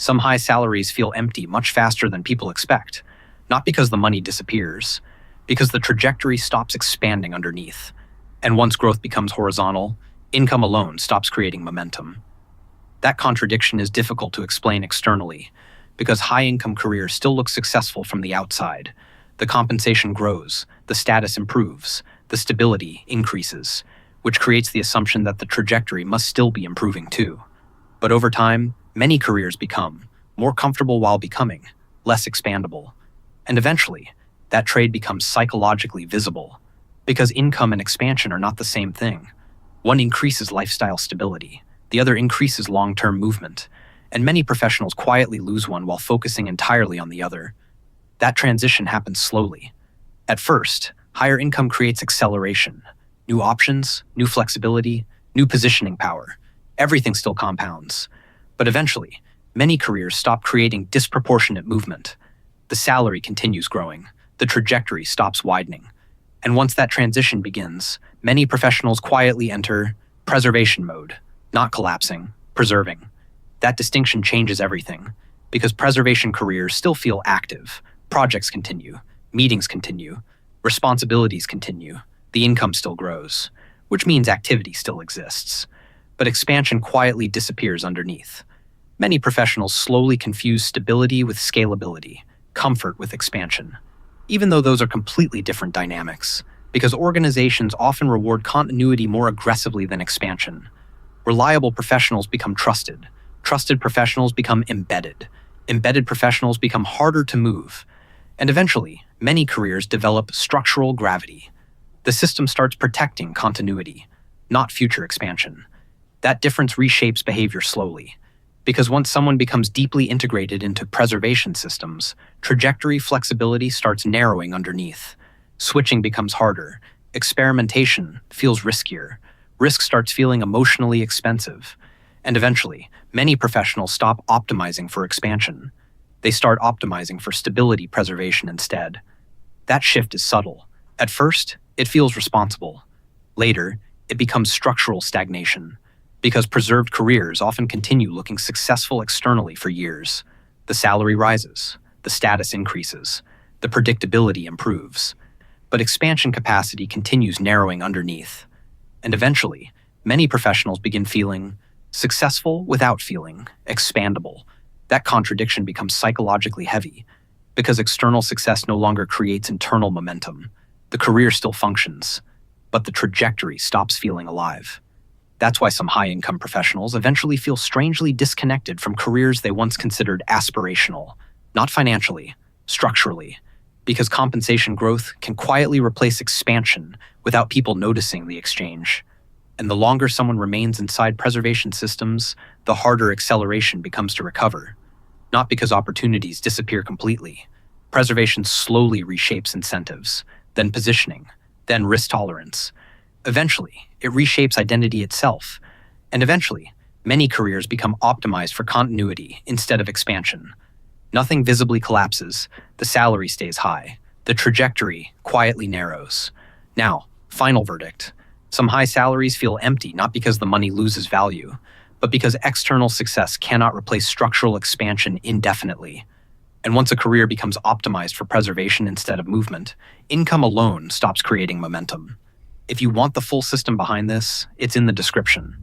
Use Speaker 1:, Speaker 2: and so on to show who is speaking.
Speaker 1: Some high salaries feel empty much faster than people expect, not because the money disappears, because the trajectory stops expanding underneath. And once growth becomes horizontal, income alone stops creating momentum. That contradiction is difficult to explain externally, because high-income careers still look successful from the outside. The compensation grows, the status improves, the stability increases, which creates the assumption that the trajectory must still be improving too. But over time, many careers become more comfortable while becoming less expandable. And eventually, that trade becomes psychologically visible, because income and expansion are not the same thing. One increases lifestyle stability, the other increases long-term movement, and many professionals quietly lose one while focusing entirely on the other. That transition happens slowly. At first, higher income creates acceleration, new options, new flexibility, new positioning power. Everything still compounds. But eventually, many careers stop creating disproportionate movement. The salary continues growing, the trajectory stops widening. And once that transition begins, many professionals quietly enter preservation mode, not collapsing, preserving. That distinction changes everything, because preservation careers still feel active. Projects continue, meetings continue, responsibilities continue, the income still grows, which means activity still exists. But expansion quietly disappears underneath. Many professionals slowly confuse stability with scalability, comfort with expansion, even though those are completely different dynamics, because organizations often reward continuity more aggressively than expansion. Reliable professionals become trusted. Trusted professionals become embedded. Embedded professionals become harder to move. And eventually, many careers develop structural gravity. The system starts protecting continuity, not future expansion. That difference reshapes behavior slowly, because once someone becomes deeply integrated into preservation systems, trajectory flexibility starts narrowing underneath. Switching becomes harder. Experimentation feels riskier. Risk starts feeling emotionally expensive. And eventually, many professionals stop optimizing for expansion. They start optimizing for stability preservation instead. That shift is subtle. At first, it feels responsible. Later, it becomes structural stagnation, because preserved careers often continue looking successful externally for years. The salary rises, the status increases, the predictability improves. But expansion capacity continues narrowing underneath. And eventually, many professionals begin feeling successful without feeling expandable. That contradiction becomes psychologically heavy, because external success no longer creates internal momentum. The career still functions, but the trajectory stops feeling alive. That's why some high-income professionals eventually feel strangely disconnected from careers they once considered aspirational, not financially, structurally, because compensation growth can quietly replace expansion without people noticing the exchange. And the longer someone remains inside preservation systems, the harder acceleration becomes to recover. Not because opportunities disappear completely. Preservation slowly reshapes incentives, then positioning, then risk tolerance. Eventually, it reshapes identity itself. And eventually, many careers become optimized for continuity instead of expansion. Nothing visibly collapses, the salary stays high, the trajectory quietly narrows. Now, final verdict. Some high salaries feel empty not because the money loses value, but because external success cannot replace structural expansion indefinitely. And once a career becomes optimized for preservation instead of movement, income alone stops creating momentum. If you want the full system behind this, it's in the description.